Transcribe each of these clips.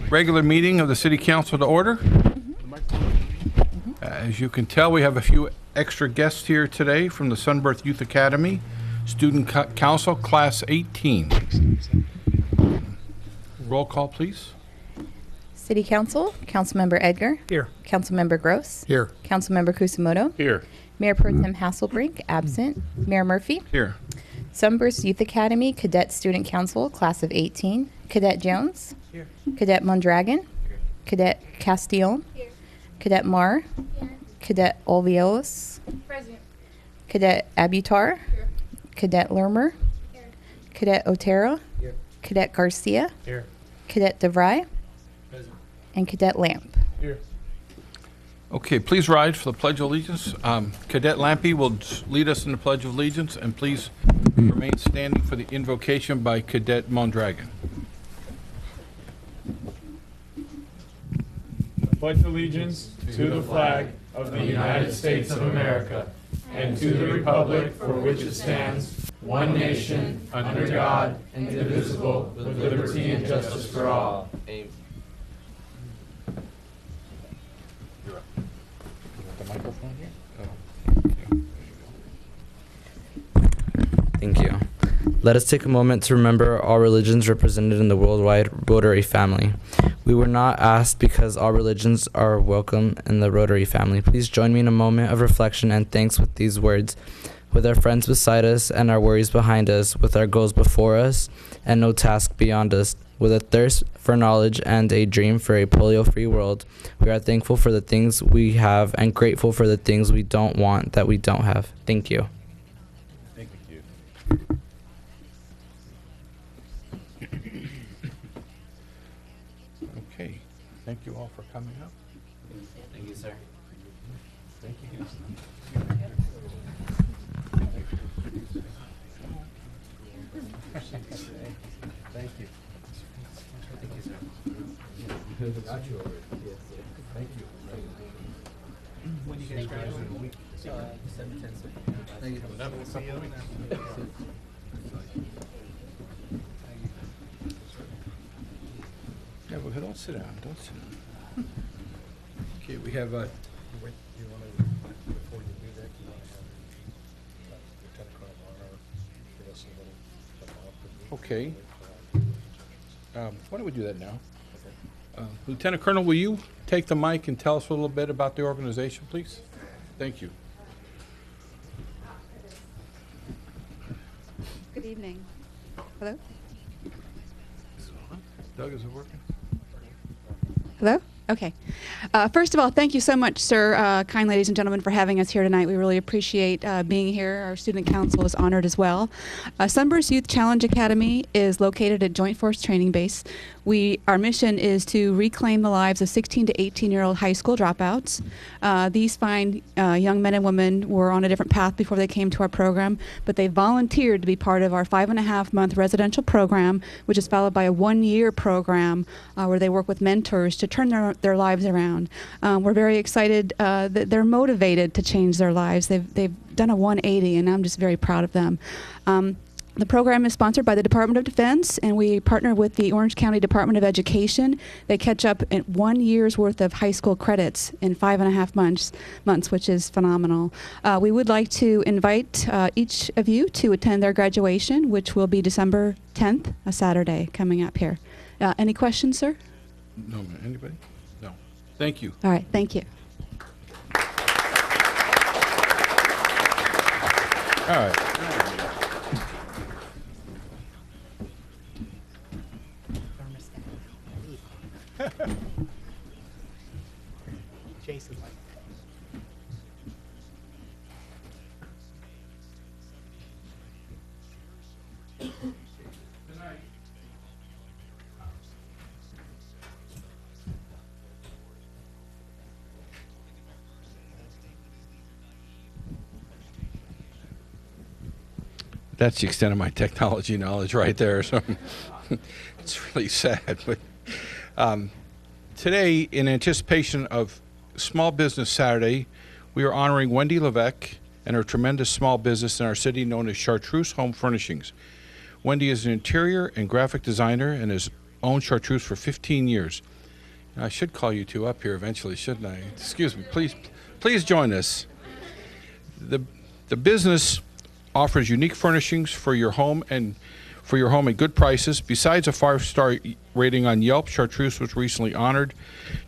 regular meeting of the City Council to order. As you can tell, we have a few extra guests here today from the Sunbirth Youth Academy, Student Council, Class 18. Roll call, please. City Council, Councilmember Edgar. Here. Councilmember Gross. Here. Councilmember Kusamoto. Here. Mayor Pro Tem Hasselbrink, absent. Mayor Murphy. Here. Sunburst Youth Academy, Cadet Student Council, Class of 18. Cadet Jones. Here. Cadet Mondragon. Cadet Castillon. Here. Cadet Marr. Here. Cadet Olviolos. Present. Cadet Abutar. Here. Cadet Lermer. Here. Cadet Otero. Here. Cadet Garcia. Here. Cadet DeVry. Present. And Cadet Lamp. Here. Okay, please rise for the Pledge of Allegiance. Cadet Lampy will lead us in the Pledge of Allegiance, and please remain standing for the invocation by Cadet Mondragon. Pledge allegiance to the flag of the United States of America and to the republic for which it stands, one nation, under God, indivisible, with liberty and justice for all. Amen. Thank you. Let us take a moment to remember all religions represented in the worldwide Rotary family. We were not asked because all religions are welcome in the Rotary family. Please join me in a moment of reflection and thanks with these words. With our friends beside us and our worries behind us, with our goals before us and no task beyond us, with a thirst for knowledge and a dream for a polio-free world, we are thankful for the things we have and grateful for the things we don't want that we don't have. Thank you. Thank you. Okay, thank you all for coming up. Thank you, sir. Thank you. Thank you. Thank you. When do you guys graduate? 7/10. Thank you. Yeah, well, don't sit down, don't sit down. Okay, we have, Before you do that, you want to have Lieutenant Colonel Marr give us a little. okay. Why don't we do that now? Lieutenant Colonel, will you take the mic and tell us a little bit about the organization, please? Thank you. Good evening. Hello? Doug, is it working? Hello? Okay. First of all, thank you so much, sir, kind ladies and gentlemen, for having us here tonight. We really appreciate being here. Our student council is honored as well. Sunburst Youth Challenge Academy is located at Joint Force Training Base. Our mission is to reclaim the lives of 16 to 18-year-old high school dropouts. These fine young men and women were on a different path before they came to our program, but they volunteered to be part of our 5.5-month residential program, which is followed by a 1-year program where they work with mentors to turn their lives around. We're very excited that they're motivated to change their lives. They've done a 180, and I'm just very proud of them. The program is sponsored by the Department of Defense, and we partner with the Orange County Department of Education. They catch up at 1 year's worth of high school credits in 5.5 months, which is phenomenal. We would like to invite each of you to attend their graduation, which will be December 10th, a Saturday, coming up here. Any questions, sir? No, anybody? No. Thank you. All right, thank you. All right. Jason. That's the extent of my technology knowledge right there. So it's really sad. But today, in anticipation of Small Business Saturday, we are honoring Wendy Levesque and her tremendous small business in our city known as Chartreuse Home Furnishings. Wendy is an interior and graphic designer and has owned Chartreuse for 15 years. I should call you two up here eventually, shouldn't I? Excuse me. Please join us. The business offers unique furnishings for your home at good prices. Besides a 5-star rating on Yelp, Chartreuse was recently honored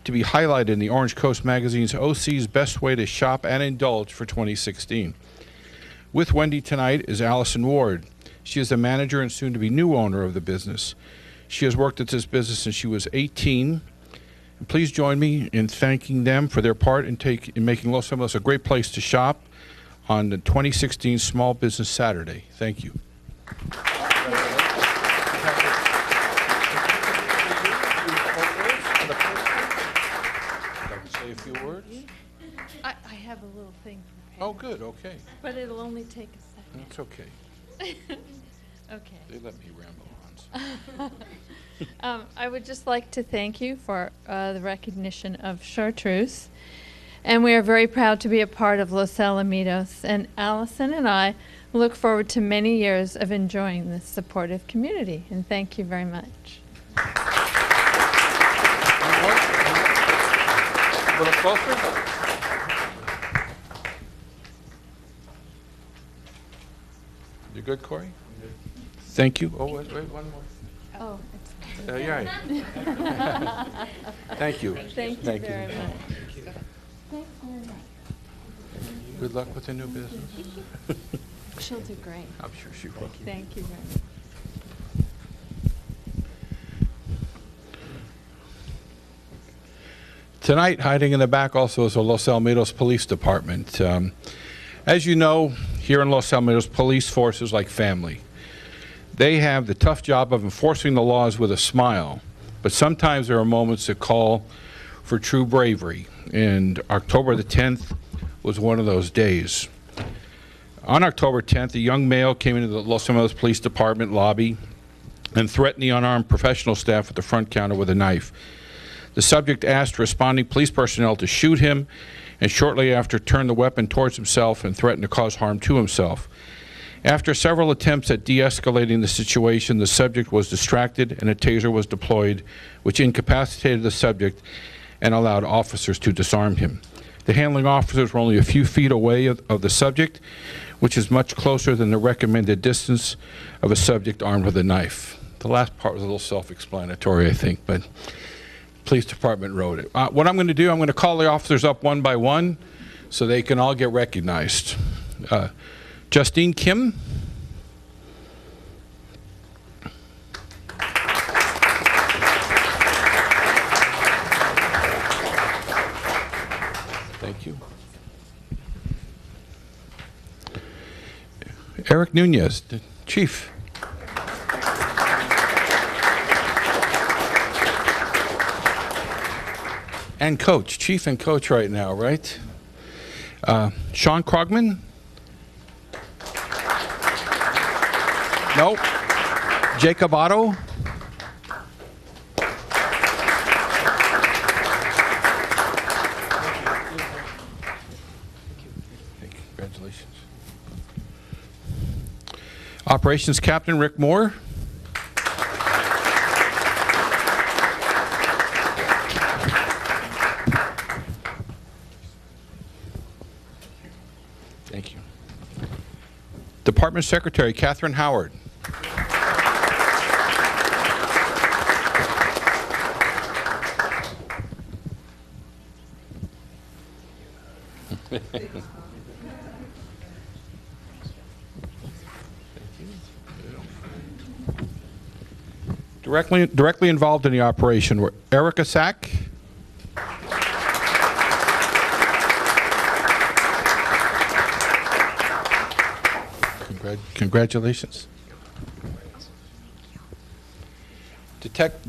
to be highlighted in the Orange Coast Magazine's OC's Best Way to Shop and Indulge for 2016. With Wendy tonight is Allison Ward. She is the manager and soon-to-be new owner of the business. She has worked at this business since she was 18. And please join me in thanking them for their part in making Los Alamitos a great place to shop on the 2016 Small Business Saturday. Thank you. Say a few words. I have a little thing prepared. Oh, good. Okay. But it'll only take a second. That's okay. Okay. They let me ramble on. I would just like to thank you for the recognition of Chartreuse. And we are very proud to be a part of Los Alamitos. And Allison and I look forward to many years of enjoying this supportive community. And thank you very much. A little closer. You good, Corey? Thank you. Oh, wait, one more. Oh, Yeah. Thank you. thank you very much. Good luck with the new business. She'll do great. I'm sure she will. Thank you very much. Tonight, hiding in the back also is the Los Alamitos Police Department. As you know, here in Los Alamitos, police force is like family. They have the tough job of enforcing the laws with a smile, but sometimes there are moments that call for true bravery, and October the 10th was one of those days. On October 10th, a young male came into the Los Alamitos Police Department lobby and threatened the unarmed professional staff at the front counter with a knife. The subject asked responding police personnel to shoot him, and shortly after turned the weapon towards himself and threatened to cause harm to himself. After several attempts at de-escalating the situation, the subject was distracted and a taser was deployed, which incapacitated the subject and allowed officers to disarm him. The handling officers were only a few feet away of the subject, which is much closer than the recommended distance of a subject armed with a knife. The last part was a little self-explanatory, I think, but police department wrote it. What I'm going to do, I'm going to call the officers up one by one so they can all get recognized. Justine Kim. Thank you. Eric Nunez, the Chief. And Coach, Chief and Coach right now, right? Sean Krogman? Nope. Jacob Otto? Congratulations. Operations Captain Rick Moore? Thank you. Department Secretary Catherine Howard. Directly involved in the operation were Erica Sack. Congratulations.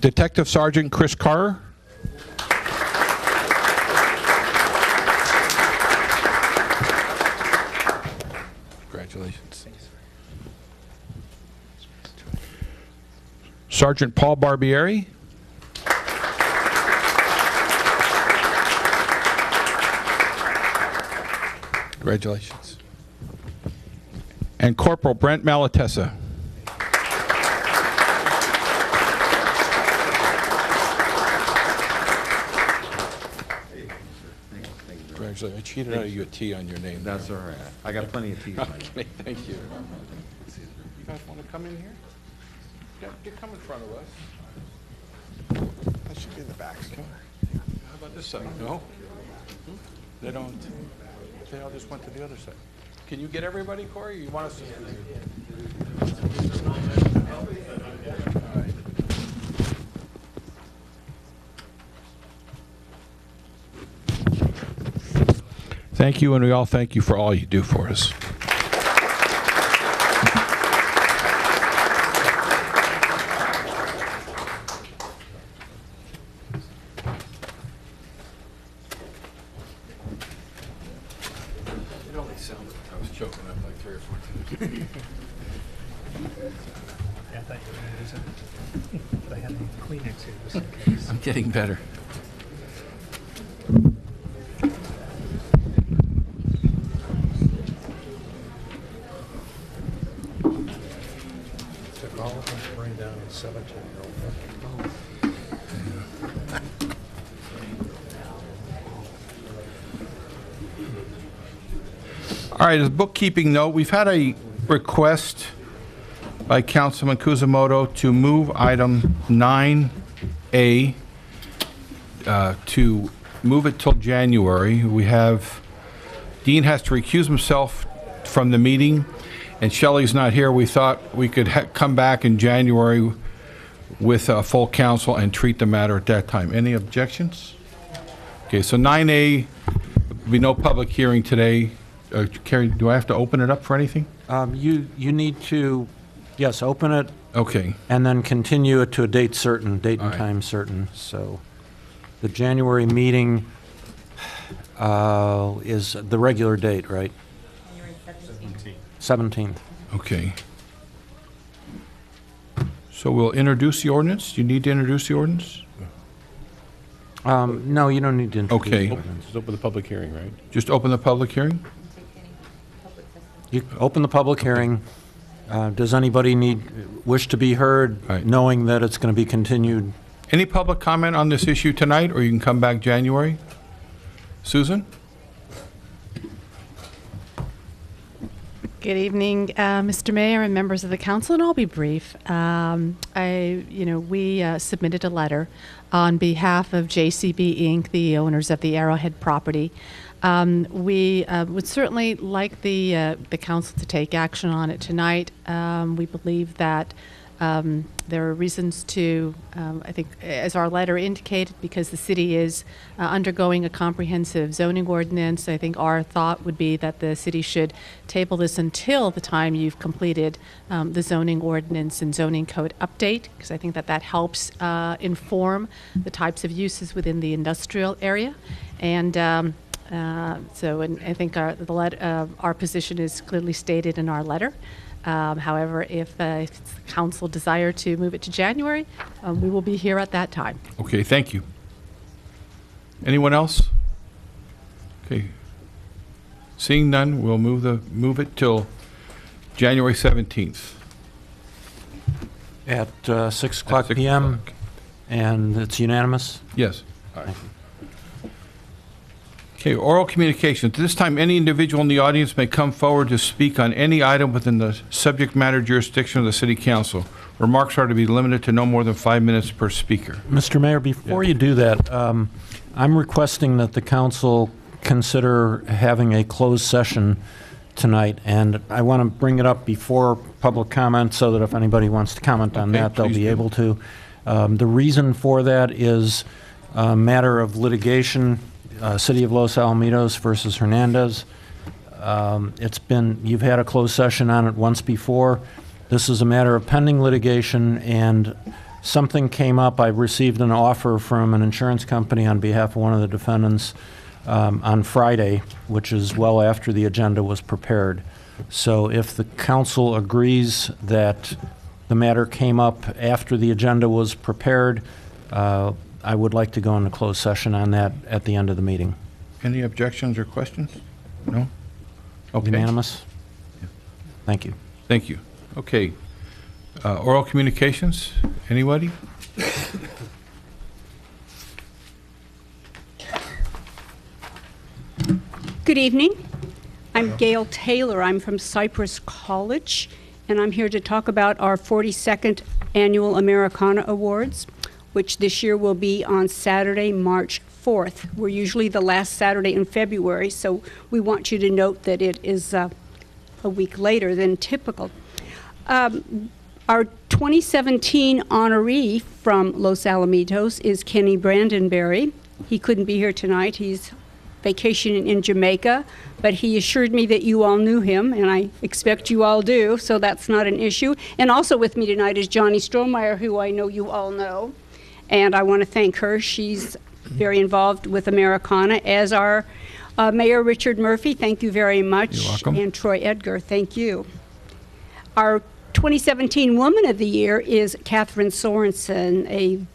Detective Sergeant Chris Carr. Congratulations. Sergeant Paul Barbieri. Congratulations. And Corporal Brent Malatessa. Actually, I cheated out of you a T on your name. That's all right. I got plenty of teeth. Okay, thank you. You guys want to come in here? You come in front of us. That should be in the back. How about this side? No? They don't, they all just went to the other side. Can you get everybody, Corey? You want us to? All right. Thank you, and we all thank you for all you do for us. It only sounded like I was choking up like 3 or 4 times. Yeah, thank you. But I had any Kleenex here just in case. I'm getting better. Took all of them to bring down a 17-year-old. All right, as a bookkeeping note, we've had a request by Councilman Kuzamoto to move item 9A, to move it till January. We have, Dean has to recuse himself from the meeting, and Shelley's not here. We thought we could come back in January with a full council and treat the matter at that time. Any objections? Okay, so 9A, there'll be no public hearing today. Carrie, do I have to open it up for anything? You need to, yes, open it Okay. and then continue it to a date certain, date All and right. time certain. So the January meeting is the regular date, right? January 17th. Okay. So we'll introduce the ordinance? Do you need to introduce the ordinance? No, you don't need to introduce Okay. the ordinance. Just open the public hearing, right? Just open the public hearing? You open the public hearing. Does anybody wish to be heard, Right. knowing that it's going to be continued? Any public comment on this issue tonight, or you can come back January? Susan? Good evening, Mr. Mayor and members of the council, and I'll be brief. We submitted a letter on behalf of JCB Inc., the owners of the Arrowhead property. We would certainly like the council to take action on it tonight. We believe that there are reasons to, I think, as our letter indicated, because the city is undergoing a comprehensive zoning ordinance. I think our thought would be that the city should table this until the time you've completed the zoning ordinance and zoning code update, because I think that helps inform the types of uses within the industrial area. And and I think our position is clearly stated in our letter. However, if it's the council desire to move it to January, we will be here at that time. Okay, thank you. Anyone else? Okay. Seeing none, we'll move it till January 17th. At 6 o'clock 6 p.m., o'clock. and it's unanimous? Yes. All right. Okay, oral communications. At this time, any individual in the audience may come forward to speak on any item within the subject matter jurisdiction of the City Council. Remarks are to be limited to no more than 5 minutes per speaker. Mr. Mayor, before you do that, I'm requesting that the council consider having a closed session tonight, and I want to bring it up before public comment so that if anybody wants to comment on Okay, that, they'll please be do. able to. The reason for that is a matter of litigation, City of Los Alamitos versus Hernandez. You've had a closed session on it once before. This is a matter of pending litigation, and something came up. I received an offer from an insurance company on behalf of one of the defendants on Friday, which is well after the agenda was prepared. So if the council agrees that the matter came up after the agenda was prepared, I would like to go into closed session on that at the end of the meeting. Any objections or questions? No? Okay. Unanimous? Thank you. Thank you. Okay. Oral communications, anybody? Good evening. I'm Gail Taylor. I'm from Cypress College, and I'm here to talk about our 42nd Annual Americana Awards, which this year will be on Saturday, March 4th. We're usually the last Saturday in February, so we want you to note that it is a week later than typical. Our 2017 honoree from Los Alamitos is Kenny Brandenberry. He couldn't be here tonight. He's vacationing in Jamaica, but he assured me that you all knew him, and I expect you all do, so that's not an issue. And also with me tonight is Johnny Strohmeyer, who I know you all know, and I want to thank her. She's very involved with Americana, as are Mayor Richard Murphy. Thank you very much. You're welcome. And Troy Edgar, thank you. Our 2017 Woman of the Year is Catherine Sorensen, a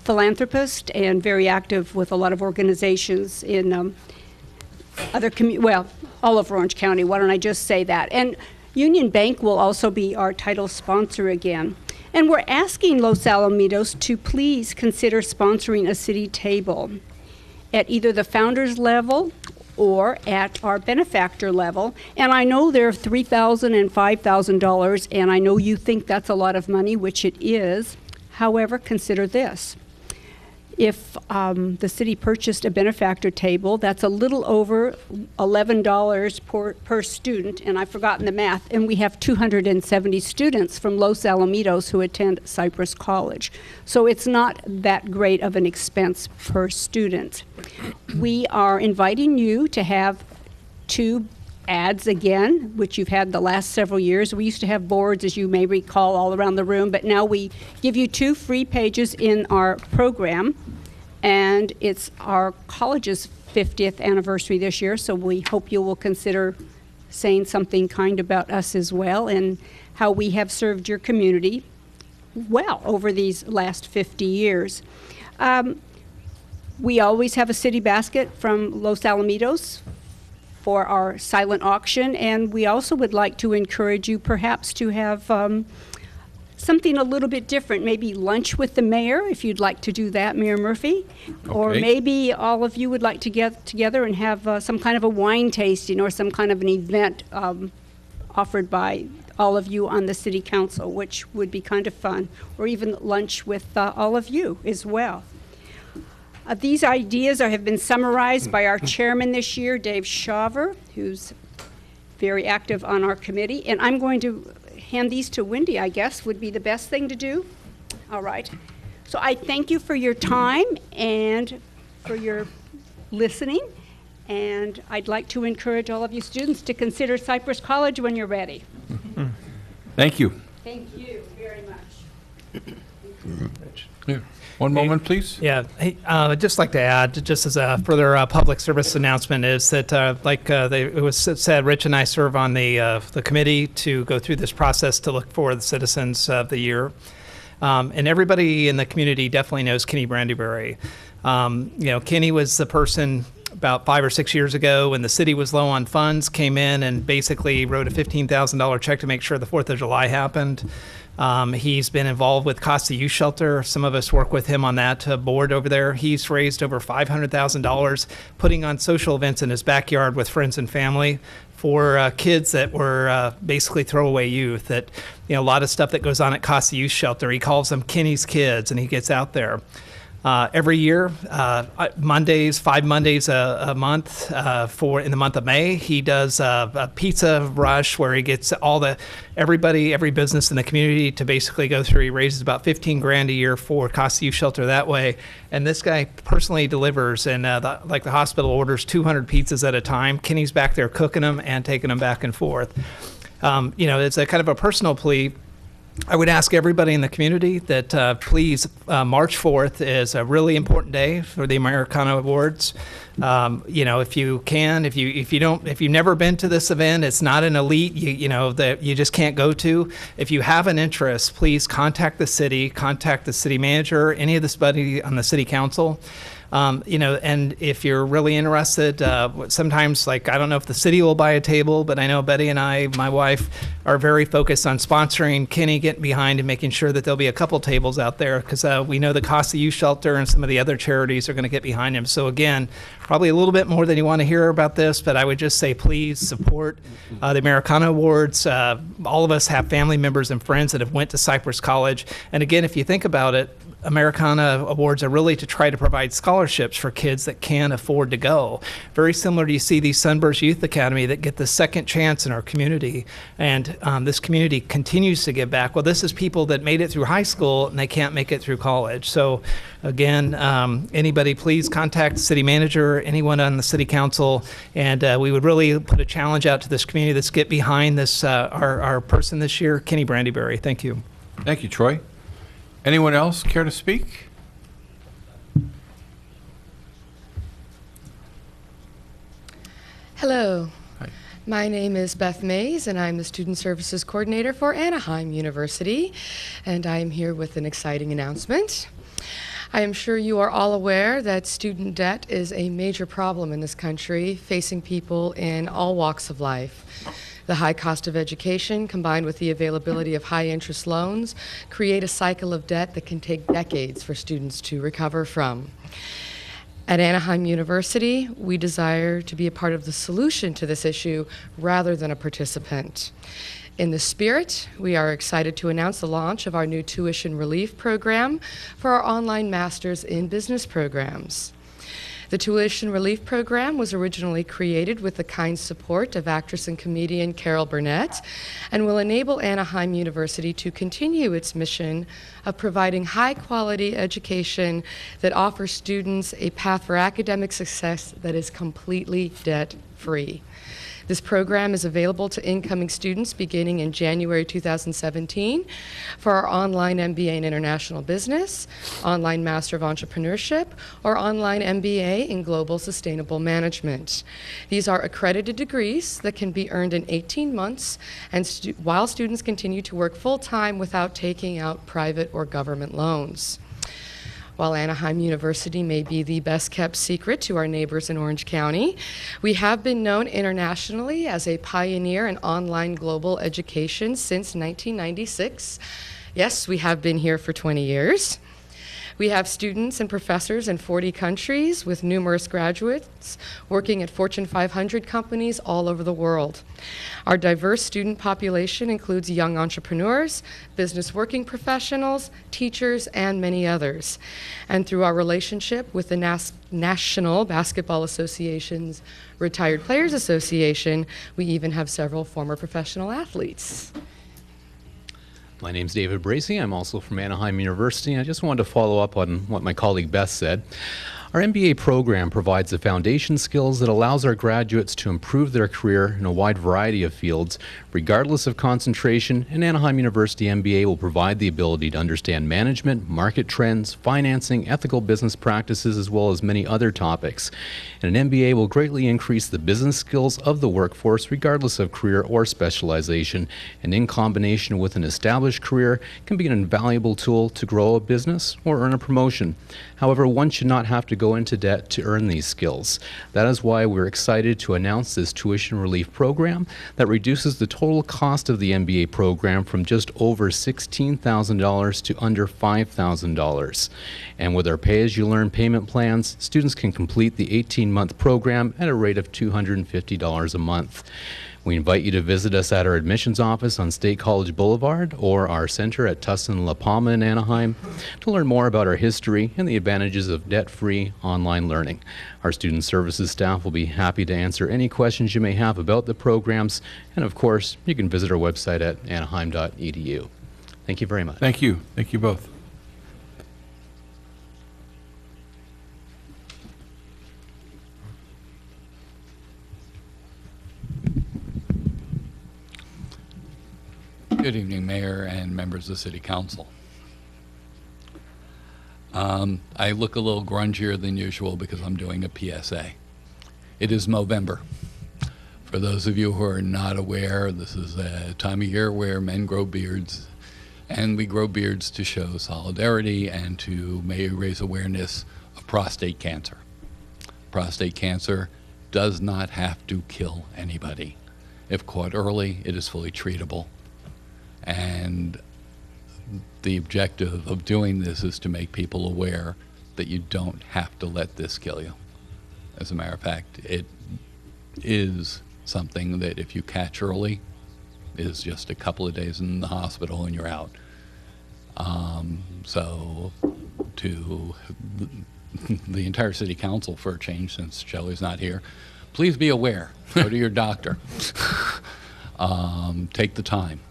philanthropist and very active with a lot of organizations in all over Orange County. Why don't I just say that? And Union Bank will also be our title sponsor again. And we're asking Los Alamitos to please consider sponsoring a city table at either the founders level or at our benefactor level. And I know they're $3,000 and $5,000, and I know you think that's a lot of money, which it is. However, consider this. If the city purchased a benefactor table, that's a little over $11 per student, and I've forgotten the math, and we have 270 students from Los Alamitos who attend Cypress College. So it's not that great of an expense per student. We are inviting you to have 2 ads again, which you've had the last several years. We used to have boards, as you may recall, all around the room, but now we give you 2 free pages in our program, and it's our college's 50th anniversary this year, so we hope you will consider saying something kind about us as well and how we have served your community well over these last 50 years. We always have a city basket from Los Alamitos for our silent auction, and we also would like to encourage you perhaps to have something a little bit different, maybe lunch with the mayor, if you'd like to do that, Mayor Murphy. Okay. Or maybe all of you would like to get together and have some kind of a wine tasting or some kind of an event offered by all of you on the city council, which would be kind of fun, or even lunch with all of you as well. These ideas have been summarized by our chairman this year, Dave Shaver, who's very active on our committee. And I'm going to hand these to Wendy, I guess, would be the best thing to do. All right. So I thank you for your time and for your listening. And I'd like to encourage all of you students to consider Cypress College when you're ready. Thank you. Thank you very much. Yeah. One moment, please. Yeah, hey, I'd just like to add, just as a further public service announcement, is that it was said, Rich and I serve on the committee to go through this process to look for the Citizens of the Year. And everybody in the community definitely knows Kenny Brandyberry. Kenny was the person about 5 or 6 years ago when the city was low on funds, came in and basically wrote a $15,000 check to make sure the 4th of July happened. He's been involved with Costa Youth Shelter. Some of us work with him on that board over there. He's raised over $500,000 putting on social events in his backyard with friends and family for kids that were basically throwaway youth. That, a lot of stuff that goes on at Costa Youth Shelter. He calls them Kenny's Kids, and he gets out there. Every year, 5 Mondays a month, in the month of May, he does a pizza rush where he gets every business in the community to basically go through. He raises about $15,000 a year for Costa Youth Shelter that way. And this guy personally delivers, and the hospital orders 200 pizzas at a time. Kenny's back there cooking them and taking them back and forth. It's a kind of a personal plea. I would ask everybody in the community that please, March 4th is a really important day for the Americana Awards. If you can, if you've never been to this event, it's not an elite, that you just can't go to. If you have an interest, please contact the city manager, any of this buddy on the city council. And if you're really interested, sometimes, like, I don't know if the city will buy a table, but I know Betty and I, my wife, are very focused on sponsoring Kenny getting behind and making sure that there'll be a couple tables out there, because we know the cost of youth shelter and some of the other charities are going to get behind him. So again, probably a little bit more than you want to hear about this, but I would just say please support the Americana Awards. All of us have family members and friends that have went to Cypress College. And again, if you think about it, Americana Awards are really to try to provide scholarships for kids that can't afford to go. Very similar to you see these Sunburst Youth Academy that get the second chance in our community. And this community continues to give back. Well, this is people that made it through high school and they can't make it through college. So again, anybody, please contact the city manager, anyone on the city council, and we would really put a challenge out to this community. Let's get behind this, our person this year, Kenny Brandyberry. Thank you. Thank you, Troy. Anyone else care to speak? Hello. Hi. My name is Beth Mays, and I'm the Student Services Coordinator for Anaheim University, and I am here with an exciting announcement. I am sure you are all aware that student debt is a major problem in this country, facing people in all walks of life. The high cost of education, combined with the availability of high-interest loans, create a cycle of debt that can take decades for students to recover from. At Anaheim University, we desire to be a part of the solution to this issue rather than a participant. In this spirit, we are excited to announce the launch of our new tuition relief program for our online Masters in Business programs. The Tuition Relief Program was originally created with the kind support of actress and comedian Carol Burnett and will enable Anaheim University to continue its mission of providing high-quality education that offers students a path for academic success that is completely debt-free. This program is available to incoming students beginning in January 2017 for our online MBA in International Business, online Master of Entrepreneurship, or online MBA in Global Sustainable Management. These are accredited degrees that can be earned in 18 months and while students continue to work full-time without taking out private or government loans. While Anaheim University may be the best-kept secret to our neighbors in Orange County, we have been known internationally as a pioneer in online global education since 1996. Yes, we have been here for 20 years. We have students and professors in 40 countries with numerous graduates working at Fortune 500 companies all over the world. Our diverse student population includes young entrepreneurs, business working professionals, teachers, and many others. And through our relationship with the National Basketball Association's Retired Players Association, we even have several former professional athletes. My name's David Bracey. I'm also from Anaheim University. I just wanted to follow up on what my colleague Beth said. Our MBA program provides the foundation skills that allows our graduates to improve their career in a wide variety of fields, regardless of concentration, and Anaheim University MBA will provide the ability to understand management, market trends, financing, ethical business practices, as well as many other topics. And an MBA will greatly increase the business skills of the workforce, regardless of career or specialization, and in combination with an established career, can be an invaluable tool to grow a business or earn a promotion. However, one should not have to go into debt to earn these skills. That is why we're excited to announce this tuition relief program that reduces the total cost of the MBA program from just over $16,000 to under $5,000. And with our pay-as-you-learn payment plans, students can complete the 18-month program at a rate of $250 a month. We invite you to visit us at our admissions office on State College Boulevard or our center at Tustin La Palma in Anaheim to learn more about our history and the advantages of debt-free online learning. Our student services staff will be happy to answer any questions you may have about the programs, and of course, you can visit our website at anaheim.edu. Thank you very much. Thank you. Thank you both. Good evening, Mayor and members of the City Council. I look a little grungier than usual because I'm doing a PSA. It is Movember. For those of you who are not aware, this is a time of year where men grow beards, and we grow beards to show solidarity and to raise awareness of prostate cancer. Prostate cancer does not have to kill anybody. If caught early, it is fully treatable. And the objective of doing this is to make people aware that you don't have to let this kill you. As a matter of fact, it is something that if you catch early, is just a couple of days in the hospital and you're out. So to the entire city council for a change, since Shelley's not here, please be aware, go to your doctor. Take the time.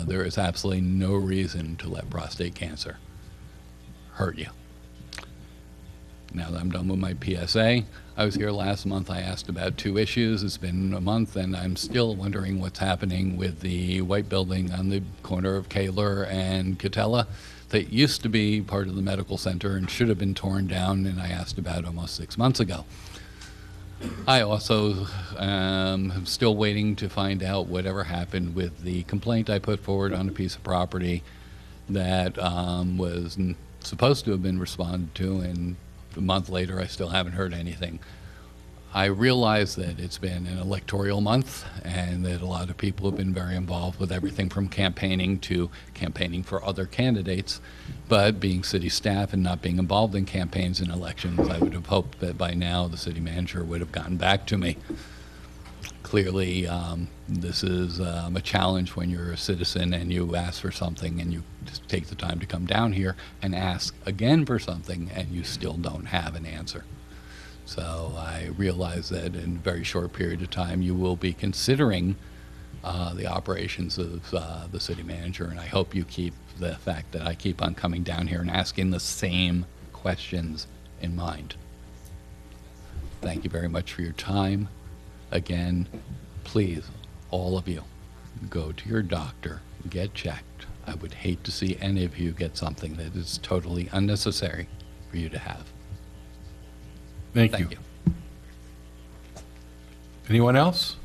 There is absolutely no reason to let prostate cancer hurt you. Now that I'm done with my PSA, I was here last month. I asked about 2 issues. It's been a month, and I'm still wondering what's happening with the white building on the corner of Kaler and Catella that used to be part of the medical center and should have been torn down, and I asked about almost 6 months ago. I also am still waiting to find out whatever happened with the complaint I put forward on a piece of property that was supposed to have been responded to, and a month later I still haven't heard anything. I realize that it's been an electoral month and that a lot of people have been very involved with everything from campaigning to campaigning for other candidates, but being city staff and not being involved in campaigns and elections, I would have hoped that by now the city manager would have gotten back to me. Clearly, this is a challenge when you're a citizen and you ask for something and you just take the time to come down here and ask again for something and you still don't have an answer. So I realize that in a very short period of time you will be considering the operations of the city manager, and I hope you keep the fact that I keep on coming down here and asking the same questions in mind. Thank you very much for your time. Again, please, all of you, go to your doctor, get checked. I would hate to see any of you get something that is totally unnecessary for you to have. Thank you. Anyone else?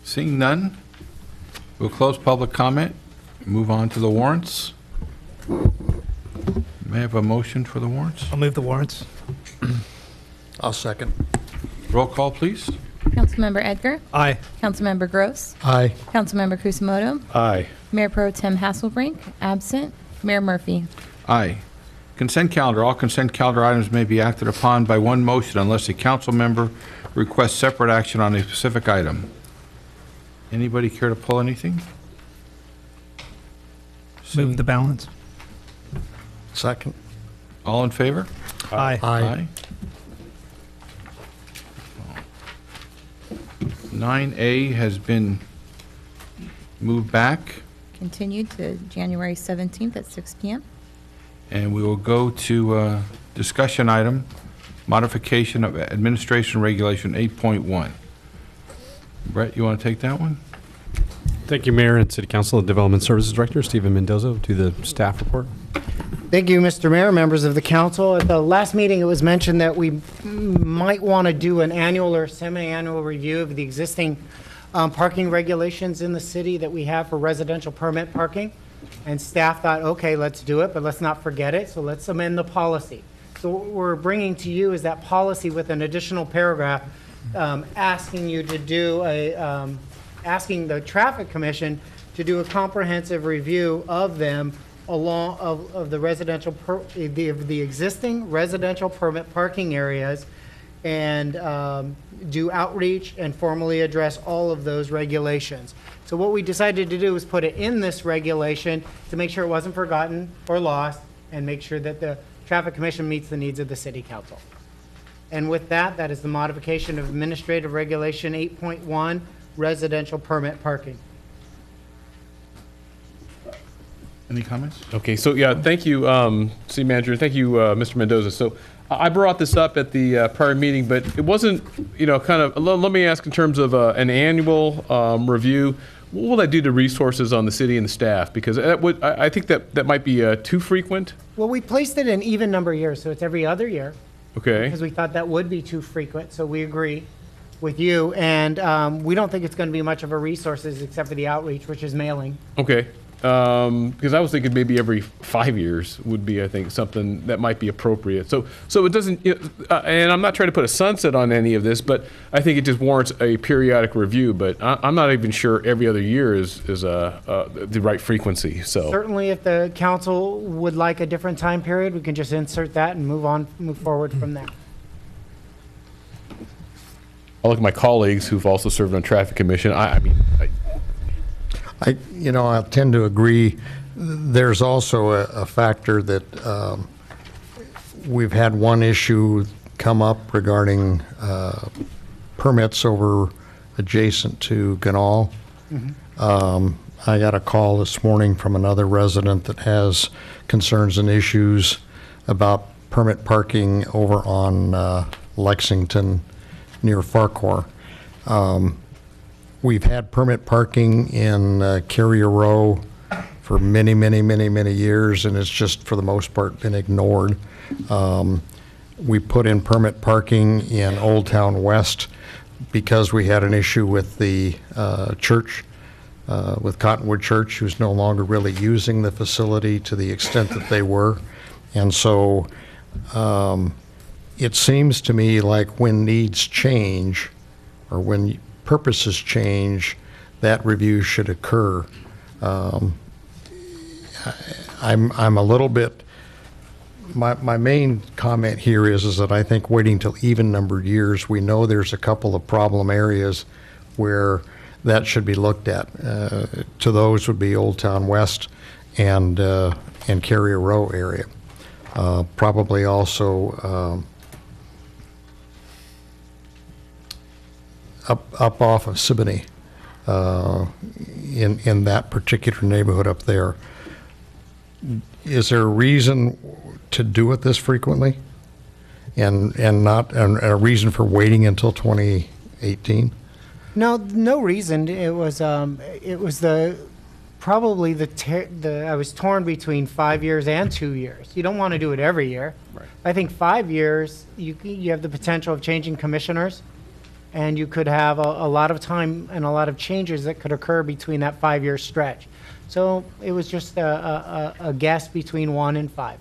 Seeing none, we'll close public comment, move on to the warrants. May I have a motion for the warrants? I'll move the warrants. I'll second. Roll call, please. Councilmember Edgar? Aye. Councilmember Gross? Aye. Councilmember Kusamoto? Aye. Mayor Pro Tem Hasselbrink? Absent. Mayor Murphy? Aye. Consent calendar. All consent calendar items may be acted upon by one motion unless a council member requests separate action on a specific item. Anybody care to pull anything? Move the balance. Second. All in favor? Aye. Aye. 9A has been moved back, Continued to January 17th at 6 p.m. and we will go to discussion item, modification of Administration Regulation 8.1. Brett, you want to take that one? Thank you, Mayor and City Council and Development Services Director Stephen Mendoza, to the staff report. Thank you, Mr. Mayor, members of the council. At the last meeting, it was mentioned that we might want to do an annual or semi-annual review of the existing parking regulations in the city that we have for residential permit parking. And staff thought, okay, let's do it, but let's not forget it, so let's amend the policy. So what we're bringing to you is that policy with an additional paragraph asking you to do asking the Traffic Commission to do a comprehensive review of them along of the residential the existing residential permit parking areas, and do outreach and formally address all of those regulations. So what we decided to do was put it in this regulation to make sure it wasn't forgotten or lost, and make sure that the Traffic Commission meets the needs of the City Council. And with that, that is the modification of Administrative Regulation 8.1, residential permit parking. Any comments? Okay, so yeah, thank you, City Manager. Thank you, Mr. Mendoza. So I brought this up at the prior meeting, but it wasn't, kind of, let me ask in terms of an annual review, what will that do to resources on the city and the staff? Because I think that might be too frequent. Well, we placed it in even number of years, so it's every other year. Okay. Because we thought that would be too frequent, so we agree with you. And we don't think it's going to be much of a resources except for the outreach, which is mailing. Okay. because I was thinking maybe every 5 years would be, I think, something that might be appropriate. So it doesn't, and I'm not trying to put a sunset on any of this, but I think it just warrants a periodic review. But I'm not even sure every other year is the right frequency. So Certainly, if the council would like a different time period, we can just insert that and move forward from there. I look at my colleagues who've also served on traffic commission. I tend to agree. There's also a factor that we've had one issue come up regarding permits over adjacent to Ganal. I got a call this morning from another resident that has concerns and issues about permit parking over on Lexington near Farquhar. We've had permit parking in Carrier Row for many, many, many, many years, and it's just, for the most part, been ignored. We put in permit parking in Old Town West because we had an issue with the church, with Cottonwood Church, who's no longer really using the facility to the extent that they were. And so it seems to me like when needs change, or when purposes change, that review should occur. I'm a little bit, my main comment here is that I think waiting till even numbered years, we know there's a couple of problem areas where that should be looked at. To those would be Old Town West and Carrier Row area. Probably also up off of Siboney, in that particular neighborhood up there. Is there a reason to do it this frequently, and not a reason for waiting until 2018? No reason. It was probably I was torn between 5 years and 2 years. You don't want to do it every year. Right. I think 5 years, you have the potential of changing commissioners, and you could have a lot of time and a lot of changes that could occur between that 5-year stretch. So it was just a guess between 1 and 5.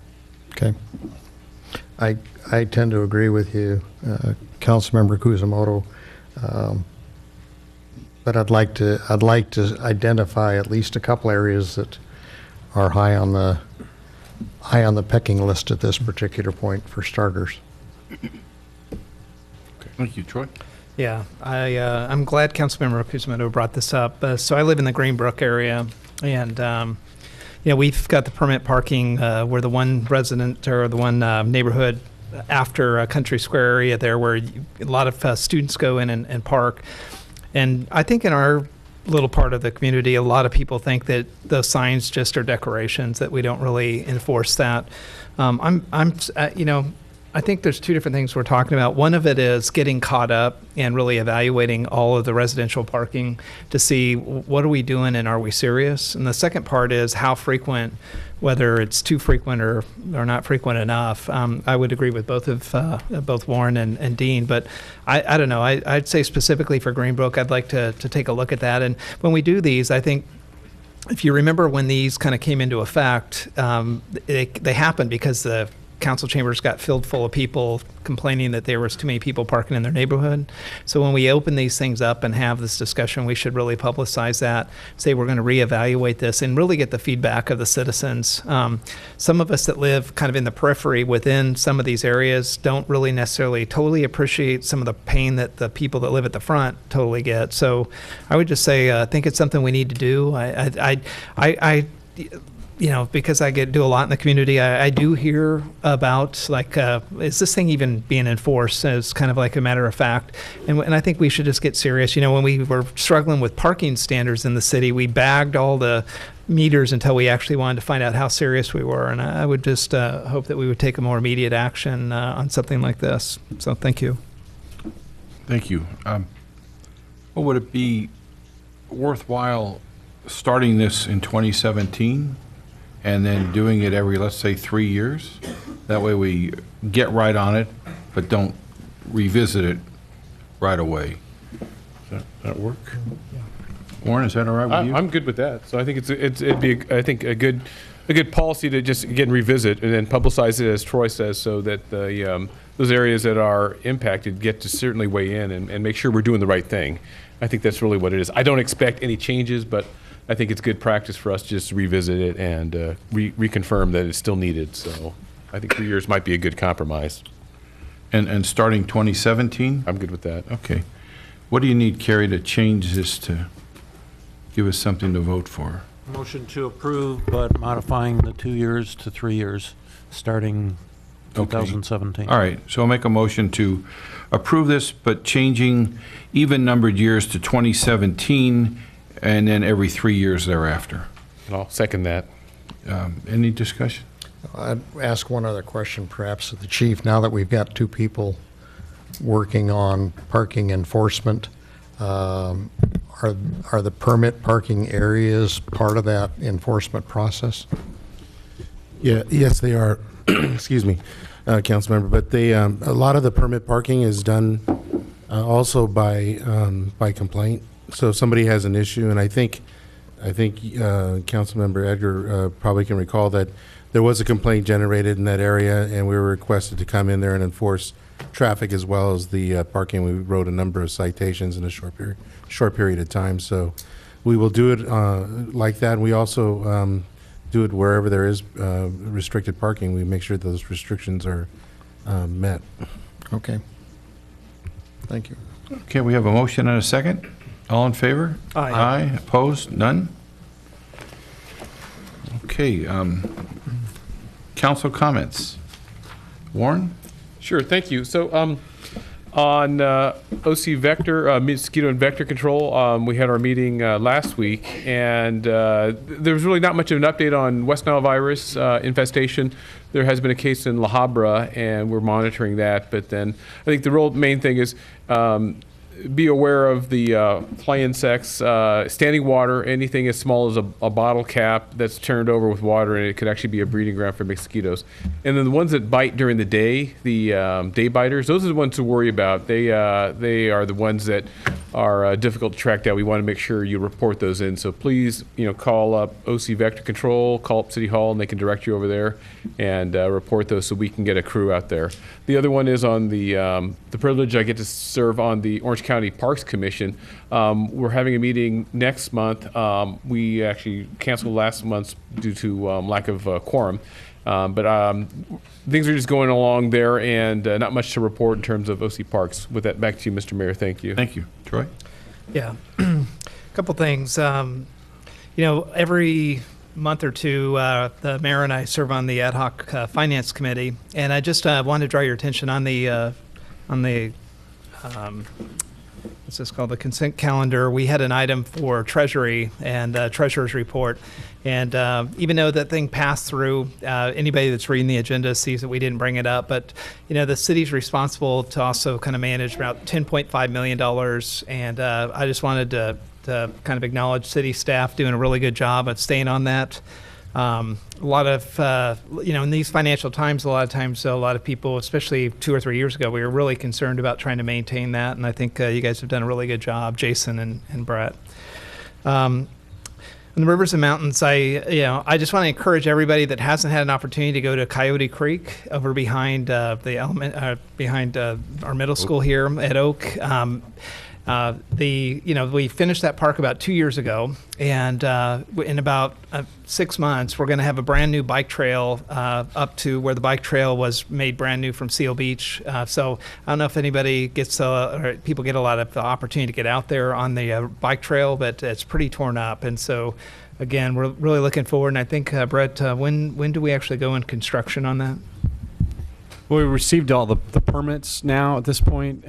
Okay. I tend to agree with you, Councilmember Kuzumoto. But I'd like to identify at least a couple areas that are high on the pecking list at this particular point for starters. Okay. Thank you, Troy. Yeah, I'm glad Councilmember Kuzumoto brought this up. So I live in the Greenbrook area, and we've got the permit parking where the one resident or the one neighborhood after a Country Square area there where a lot of students go in and park. And I think in our little part of the community, a lot of people think that those signs just are decorations, that we don't really enforce that. I think there's two different things we're talking about. One of it is getting caught up and really evaluating all of the residential parking to see what are we doing and are we serious? And the second part is how frequent, whether it's too frequent or not frequent enough. I would agree with both Warren and Dean, but I don't know. I'd say specifically for Greenbrook, I'd like to take a look at that. And when we do these, I think if you remember when these kind of came into effect, they happened because the council chambers got filled full of people complaining that there was too many people parking in their neighborhood. So when we open these things up and have this discussion, we should really publicize that, say we're going to reevaluate this and really get the feedback of the citizens. Some of us that live kind of in the periphery within some of these areas don't really necessarily totally appreciate some of the pain that the people that live at the front totally get. So I would just say I think it's something we need to do. Because I do a lot in the community, I do hear about, like, is this thing even being enforced as kind of like a matter of fact? And I think we should just get serious. When we were struggling with parking standards in the city, we bagged all the meters until we actually wanted to find out how serious we were. And I would just hope that we would take a more immediate action on something like this. So thank you. Thank you. Well, would it be worthwhile starting this in 2017? And then doing it every, let's say, 3 years? That way we get right on it, but don't revisit it right away. Does that work? Warren, is that all right with you? I'm good with that. So I think it'd be, I think, a good policy to just, again, revisit and then publicize it, as Troy says, so that the, those areas that are impacted get to certainly weigh in and make sure we're doing the right thing. I think that's really what it is. I don't expect any changes, but I think it's good practice for us to just revisit it and reconfirm that it's still needed. So I think 3 years might be a good compromise. And starting 2017? I'm good with that. Okay. What do you need, Carrie, to change this to give us something to vote for? Motion to approve, but modifying the 2 years to 3 years, starting 2017. All right, so I'll make a motion to approve this, but changing even numbered years to 2017 and then every 3 years thereafter. And I'll second that. Any discussion? I'd ask one other question perhaps of the chief. Now that we've got two people working on parking enforcement, are the permit parking areas part of that enforcement process? Yeah, yes, they are. Excuse me, council member. But they, a lot of the permit parking is done also by complaint. So if somebody has an issue, and I think council member Edgar probably can recall that there was a complaint generated in that area, and we were requested to come in there and enforce traffic as well as the parking. We wrote a number of citations in a short period of time. So we will do it like that. We also do it wherever there is restricted parking. We make sure those restrictions are met. Okay. Thank you. Okay, we have a motion and a second. All in favor? Aye. Aye. Opposed? None? Okay. Council comments. Warren? Sure, thank you. So on OC vector, mosquito and vector control, we had our meeting last week, and there was really not much of an update on West Nile virus infestation. There has been a case in La Habra, and we're monitoring that. But then I think the real main thing is be aware of the fly insects, standing water, anything as small as a bottle cap that's turned over with water, and it could actually be a breeding ground for mosquitoes. And then the ones that bite during the day, the day biters, those are the ones to worry about. They are the ones that are difficult to track down. We want to make sure you report those in. So please, call up OC Vector Control, call up City Hall, and they can direct you over there and report those so we can get a crew out there. The other one is on the privilege I get to serve on the Orange County Parks Commission. We're having a meeting next month. We actually canceled last month due to lack of quorum. But things are just going along there, and not much to report in terms of OC Parks. With that, back to you, Mr. Mayor. Thank you. Thank you. Troy? Yeah. A couple things. Every month or two, the mayor and I serve on the ad hoc finance committee, and I just want to draw your attention on the what's this called, the consent calendar. We had an item for Treasury and Treasurer's report, and even though that thing passed through, anybody that's reading the agenda sees that we didn't bring it up. But the city's responsible to also kind of manage about $10.5 million, and I just wanted to kind of acknowledge city staff doing a really good job at staying on that. A lot of, in these financial times, a lot of times, a lot of people, especially 2 or 3 years ago, we were really concerned about trying to maintain that. And I think you guys have done a really good job, Jason and Brett. In the rivers and mountains, I just want to encourage everybody that hasn't had an opportunity to go to Coyote Creek over behind behind our middle school here at Oak. We finished that park about 2 years ago, and in about 6 months, we're going to have a brand new bike trail up to where the bike trail was made brand new from Seal Beach. So I don't know if anybody gets, or people get a lot of opportunity to get out there on the bike trail, but it's pretty torn up. And so, again, we're really looking forward. And I think, Brett, when do we actually go in construction on that? Well, we received all the permits now at this point.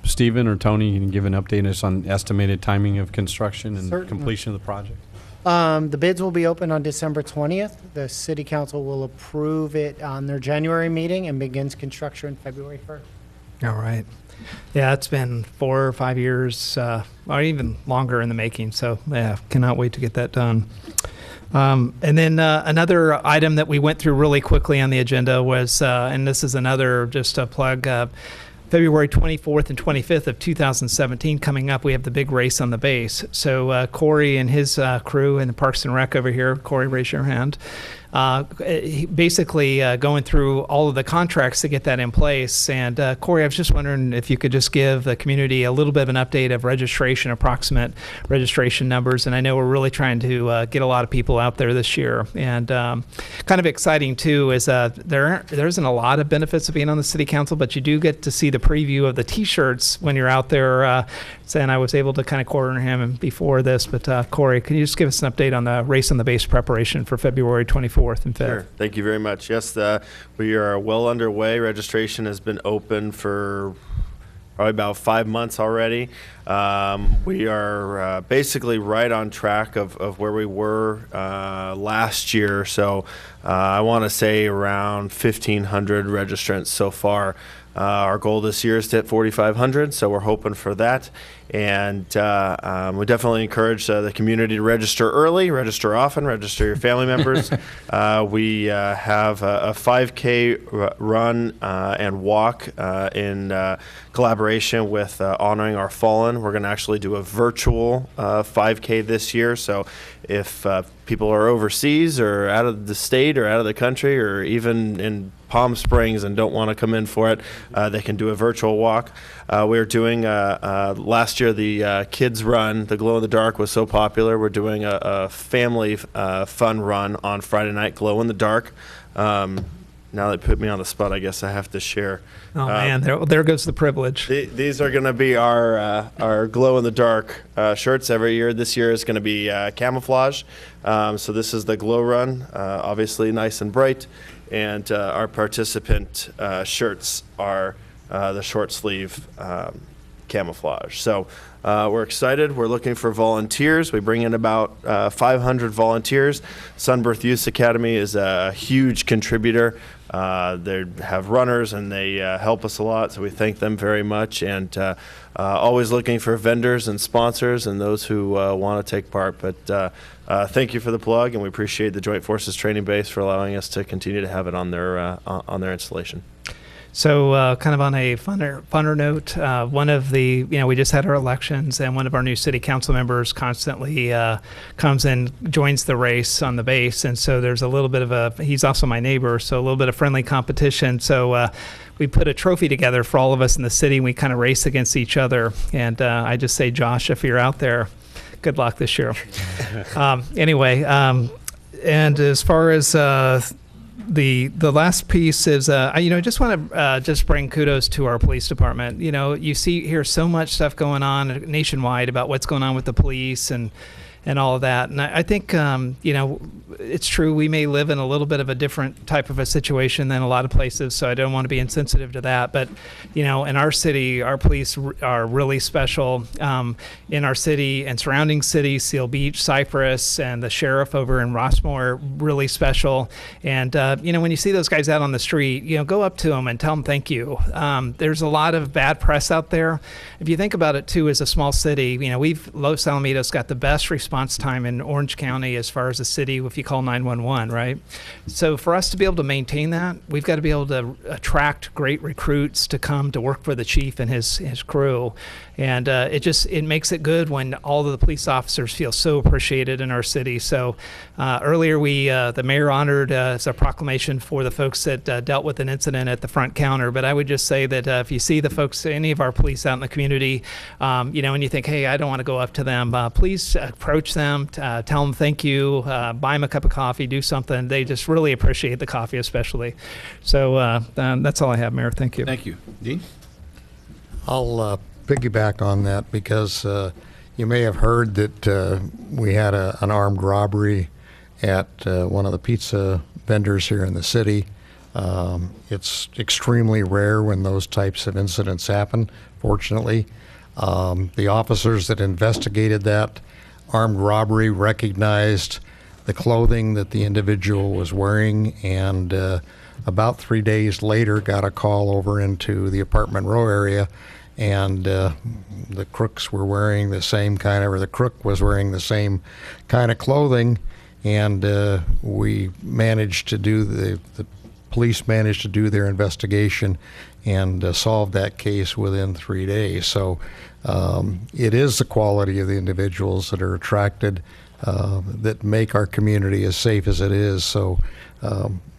Stephen or Tony, you can give an update us on estimated timing of construction and Certainly. completion of the project. The bids will be open on December 20th. The city council will approve it on their January meeting and begins construction February 1st. All right. Yeah, it's been 4 or 5 years, or even longer in the making. So, yeah, cannot wait to get that done. And then another item that we went through really quickly on the agenda was, and this is another just a plug, February 24th and 25th of 2017 coming up, we have the big race on the base. So Corey and his crew in the Parks and Rec over here, Corey, raise your hand. Basically going through all of the contracts to get that in place. And Corey, I was just wondering if you could just give the community a little bit of an update of registration, approximate registration numbers. And I know we're really trying to get a lot of people out there this year. And kind of exciting too is there isn't a lot of benefits of being on the city council, but you do get to see the preview of the T-shirts when you're out there. And I was able to kind of corner him before this. But Corey, can you just give us an update on the race on the base preparation for February 24th and 5th? Sure. Thank you very much. Yes, we are well underway. Registration has been open for probably about 5 months already. We are basically right on track of where we were last year. So I want to say around 1,500 registrants so far. Our goal this year is to hit 4,500, so we're hoping for that. And we definitely encourage the community to register early, register often, register your family members. We have a 5K run and walk in collaboration with Honoring Our Fallen. We're going to actually do a virtual 5K this year. So if people are overseas or out of the state or out of the country or even in Palm Springs and don't want to come in for it, they can do a virtual walk. We're doing, last year, the Kids Run, the Glow in the Dark was so popular. We're doing a family fun run on Friday night, Glow in the Dark. Now they put me on the spot, I guess I have to share. Oh man, there goes the privilege. These are going to be our glow in the dark shirts every year. This year is going to be camouflage. So this is the Glow Run, obviously nice and bright, and our participant shirts are the short sleeve camouflage. So we're excited. We're looking for volunteers. We bring in about 500 volunteers. Sunbirth Youth Academy is a huge contributor. They have runners and they help us a lot, so we thank them very much. And always looking for vendors and sponsors and those who want to take part. But thank you for the plug, and we appreciate the Joint Forces Training Base for allowing us to continue to have it on their installation. So kind of on a funner note, one of the, we just had our elections, and one of our new city council members constantly comes and joins the race on the base. And so there's a little bit of he's also my neighbor, so a little bit of friendly competition. So we put a trophy together for all of us in the city, and we kind of race against each other. And I just say, Josh, if you're out there, good luck this year. Anyway, and as far as the last piece is, I just want to just bring kudos to our police department. You hear so much stuff going on nationwide about what's going on with the police and all of that. And I think, it's true, we may live in a little bit of a different type of a situation than a lot of places, so I don't want to be insensitive to that. But, in our city, our police are really special. In our city and surrounding cities, Seal Beach, Cypress, and the sheriff over in Rossmore, really special. And, when you see those guys out on the street, go up to them and tell them thank you. There's a lot of bad press out there. If you think about it, too, as a small city, Los Alamitos got the best response time in Orange County as far as the city if you call 911, right? So for us to be able to maintain that, we've got to be able to attract great recruits to come to work for the chief and his crew. And it makes it good when all of the police officers feel so appreciated in our city. So earlier the mayor honored as a proclamation for the folks that dealt with an incident at the front counter. But I would just say that if you see the folks, any of our police out in the community, and you think, hey, I don't want to go up to them, please approach them, tell them thank you, buy them a cup of coffee, do something. They just really appreciate the coffee, especially. So that's all I have, Mayor. Thank you. Thank you. Dean? I'll piggyback on that because you may have heard that we had an armed robbery at one of the pizza vendors here in the city. It's extremely rare when those types of incidents happen, fortunately. The officers that investigated that armed robbery recognized the clothing that the individual was wearing, and about 3 days later got a call over into the apartment row area, and the crooks were wearing the same kind of, or the crook was wearing the same kind of clothing, and we managed to do the police managed to do their investigation and solve that case within 3 days. So it is the quality of the individuals that are attracted that make our community as safe as it is. So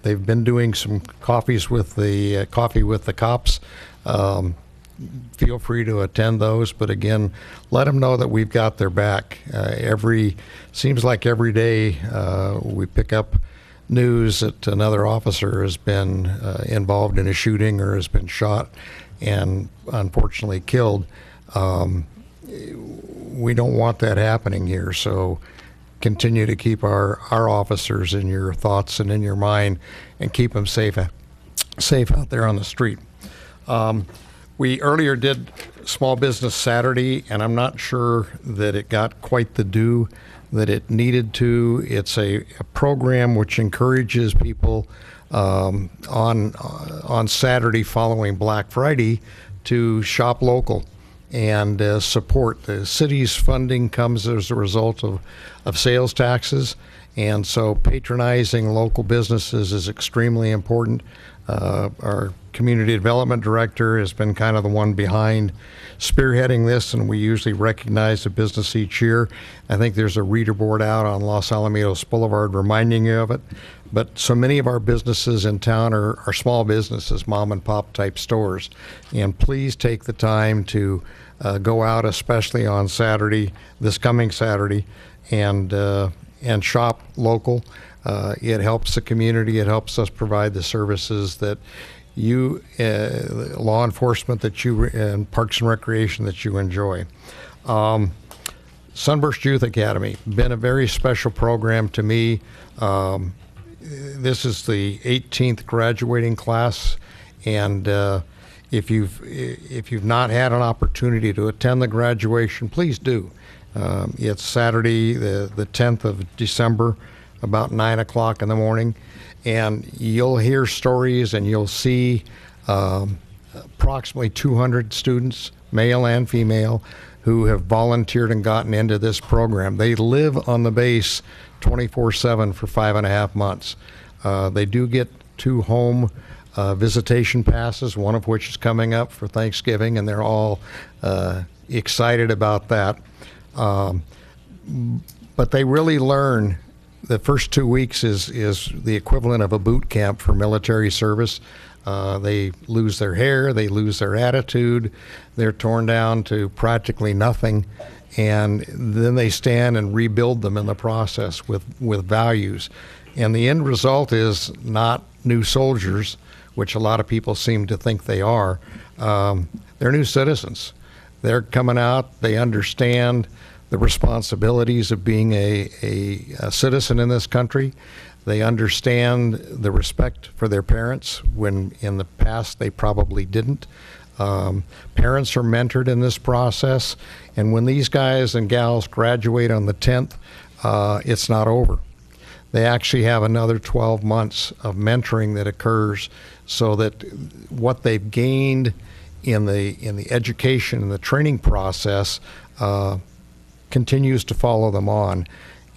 they've been doing some coffee with the cops. Feel free to attend those, but again, let them know that we've got their back. Seems like every day we pick up news that another officer has been involved in a shooting or has been shot and unfortunately killed. We don't want that happening here, so continue to keep our officers in your thoughts and in your mind and keep them safe out there on the street. We earlier did Small Business Saturday, and I'm not sure that it got quite the due that it needed to. It's a program which encourages people on Saturday following Black Friday to shop local and support. The city's funding comes as a result of sales taxes, and so patronizing local businesses is extremely important. Our community development director has been kind of the one behind spearheading this, and we usually recognize a business each year. I think there's a reader board out on Los Alamitos Boulevard reminding you of it. But so many of our businesses in town are small businesses, mom and pop type stores. And please take the time to go out, especially on Saturday, this coming Saturday, and shop local. It helps the community. It helps us provide the services that you, law enforcement, that you, and Parks and Recreation that you enjoy. Sunburst Youth Academy, been a very special program to me. This is the 18th graduating class, and if you've not had an opportunity to attend the graduation, please do. It's Saturday, the 10th of December, about 9 o'clock in the morning, and you'll hear stories and you'll see approximately 200 students, male and female, who have volunteered and gotten into this program. They live on the base 24/7 for 5.5 months. They do get 2 home visitation passes, one of which is coming up for Thanksgiving, and they're all excited about that. But they really learn. The first 2 weeks is the equivalent of a boot camp for military service. They lose their hair, they lose their attitude, they're torn down to practically nothing, and then they stand and rebuild them in the process with values. And the end result is not new soldiers, which a lot of people seem to think they are. They're new citizens. They're coming out, they understand the responsibilities of being a citizen in this country. They understand the respect for their parents when in the past they probably didn't. Parents are mentored in this process, and when these guys and gals graduate on the 10th, it's not over. They actually have another 12 months of mentoring that occurs, so that what they've gained in the education and the training process continues to follow them on.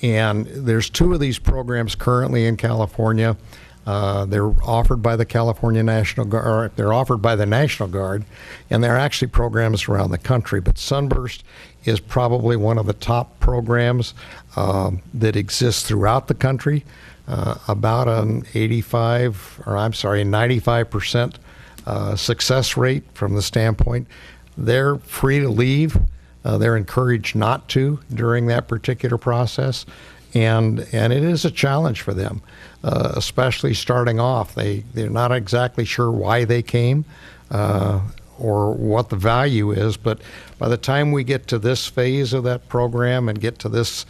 And there's 2 of these programs currently in California. They're offered by the California National Guard. They're offered by the National Guard, and they're actually programs around the country. But Sunburst is probably one of the top programs that exists throughout the country. About an 95% success rate from the standpoint. They're free to leave. They're encouraged not to during that particular process, and it is a challenge for them, especially starting off. They're not exactly sure why they came or what the value is, but by the time we get to this phase of that program and get to this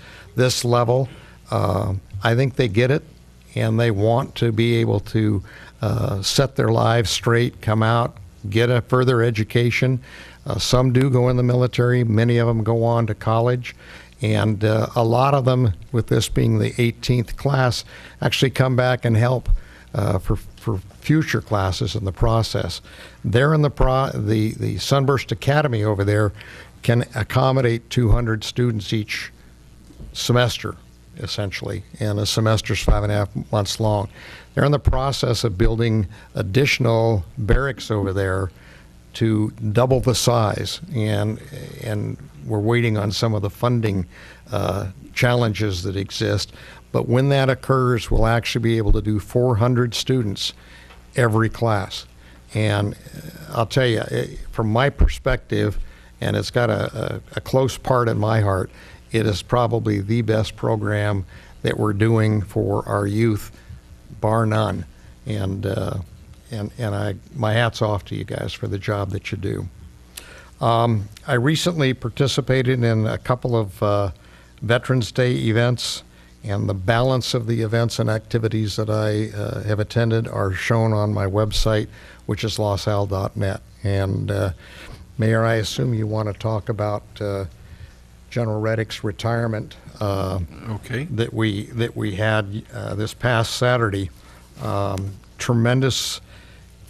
level, I think they get it, and they want to be able to set their lives straight, come out, get a further education. Some do go in the military. Many of them go on to college. And a lot of them, with this being the 18th class, actually come back and help for future classes in the process. They're in the Sunburst Academy over there can accommodate 200 students each semester. essentially, and a semester's 5.5 months long. They're in the process of building additional barracks over there to double the size, and we're waiting on some of the funding challenges that exist. But when that occurs, we'll actually be able to do 400 students every class. And I'll tell you, from my perspective, and it's got a close part in my heart, it is probably the best program that we're doing for our youth, bar none. And my hat's off to you guys for the job that you do. I recently participated in a couple of Veterans Day events, and the balance of the events and activities that I have attended are shown on my website, which is losal.net. And Mayor, I assume you want to talk about General Reddick's retirement Okay. that we had this past Saturday. Tremendous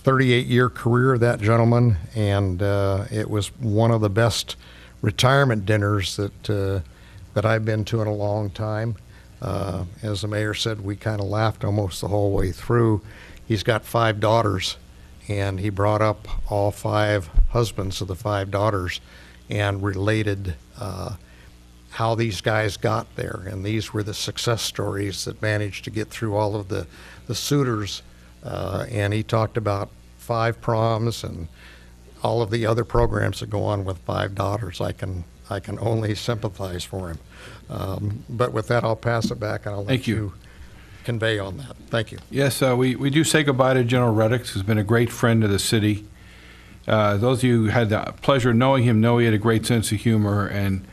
38-year career of that gentleman, and it was one of the best retirement dinners that I've been to in a long time. As the mayor said, we kind of laughed almost the whole way through. He's got 5 daughters, and he brought up all 5 husbands of the 5 daughters and related how these guys got there. And these were the success stories that managed to get through all of the suitors. And he talked about 5 proms and all of the other programs that go on with 5 daughters. I can only sympathize for him. But with that, I'll pass it back and I'll let Thank you. convey on that. Thank you. Yes, we do say goodbye to General Reddick, who's been a great friend of the city. Those of you who had the pleasure of knowing him know he had a great sense of humor, and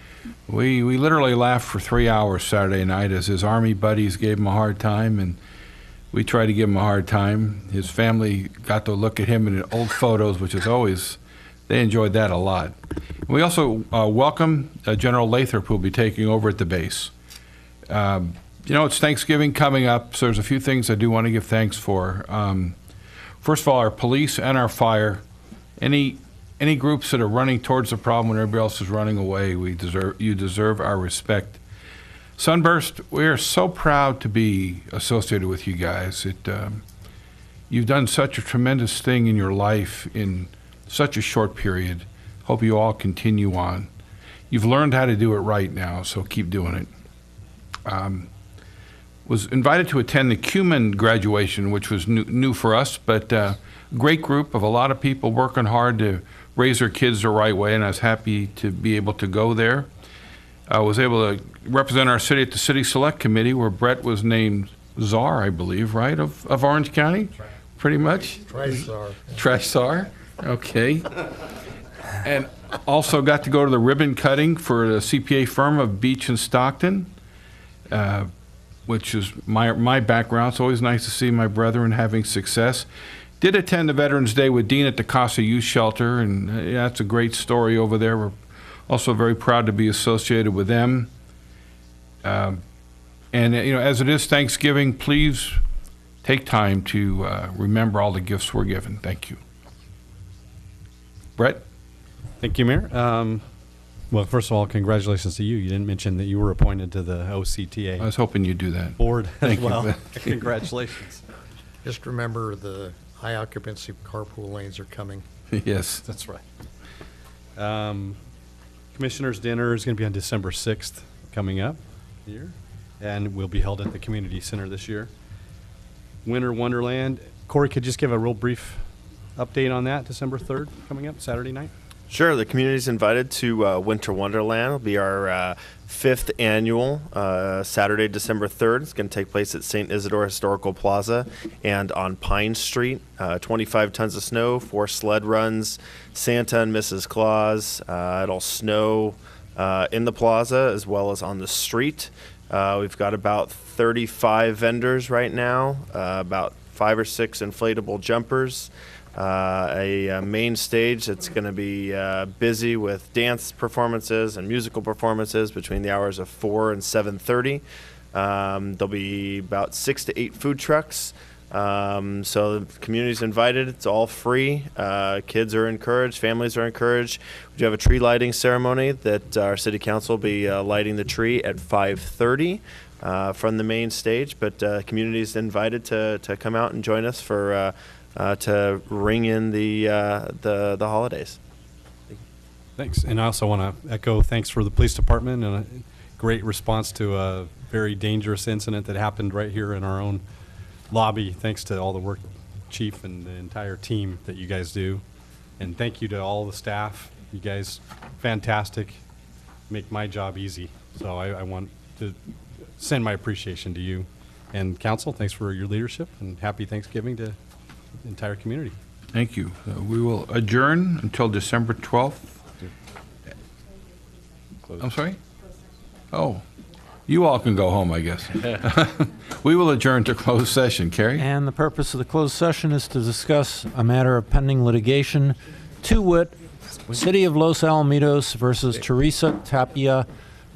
we literally laughed for 3 hours Saturday night as his Army buddies gave him a hard time, and we tried to give him a hard time. His family got to look at him in old photos, which is always, they enjoyed that a lot. We also welcome General Lathrop, who will be taking over at the base. You know, it's Thanksgiving coming up, so there's a few things I do want to give thanks for. First of all, our police and our fire. Any groups that are running towards the problem when everybody else is running away, you deserve our respect. Sunburst, we are so proud to be associated with you guys. You've done such a tremendous thing in your life in such a short period. Hope you all continue on. You've learned how to do it right now, so keep doing it. Was invited to attend the Cumin graduation, which was new for us, but great group of a lot of people working hard to raise their kids the right way, and I was happy to be able to go there. I was able to represent our city at the City Select Committee, where Brett was named czar, I believe, right, of Orange County? Pretty much? Trash czar. Trash czar, okay. And also got to go to the ribbon cutting for the CPA firm of Beach and Stockton, which is my background. It's always nice to see my brethren having success. Did attend the Veterans Day with Dean at the Casa Youth Shelter, and that's a great story over there. We're also very proud to be associated with them. And you know, as it is Thanksgiving, please take time to remember all the gifts we're given. Thank you. Brett? Thank you, Mayor. Well, first of all, congratulations to you. You didn't mention that you were appointed to the OCTA. I was hoping you'd do that. Board Thank as you. well. Congratulations. Just remember the high occupancy carpool lanes are coming. Yes. That's right. Commissioner's Dinner is going to be on December 6th coming up here, and will be held at the Community Center this year. Winter Wonderland. Corey, could you just give a real brief update on that, December 3rd coming up, Saturday night? Sure. The community's invited to Winter Wonderland. It'll be our 5th annual, Saturday, December 3rd. It's going to take place at St. Isidore Historical Plaza and on Pine Street. 25 tons of snow, 4 sled runs, Santa and Mrs. Claus. It'll snow in the plaza as well as on the street. We've got about 35 vendors right now, about 5 or 6 inflatable jumpers. A main stage that's going to be busy with dance performances and musical performances between the hours of 4 and 7:30. There'll be about 6 to 8 food trucks. So the community's invited. It's all free. Kids are encouraged. Families are encouraged. We do have a tree lighting ceremony that our city council will be lighting the tree at 5:30. from the main stage, but community is invited to come out and join us for to ring in the holidays. Thanks. And I also want to echo thanks for the police department and a great response to a very dangerous incident that happened right here in our own lobby. Thanks to all the work, Chief, and the entire team that you guys do. And thank you to all the staff. You guys, fantastic. Make my job easy. So I want to send my appreciation to you. And council, thanks for your leadership, and happy Thanksgiving to the entire community. Thank you. We will adjourn until December 12th. I'm sorry? Oh, you all can go home, I guess. We will adjourn to closed session. Carrie? And the purpose of the closed session is to discuss a matter of pending litigation, to wit, City of Los Alamitos versus Teresa Tapia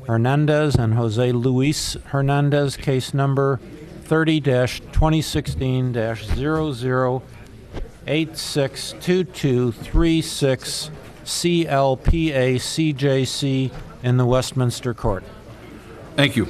Hernandez and Jose Luis Hernandez, case number 30-2016-00862236 CLPA CJC in the Westminster Court. Thank you.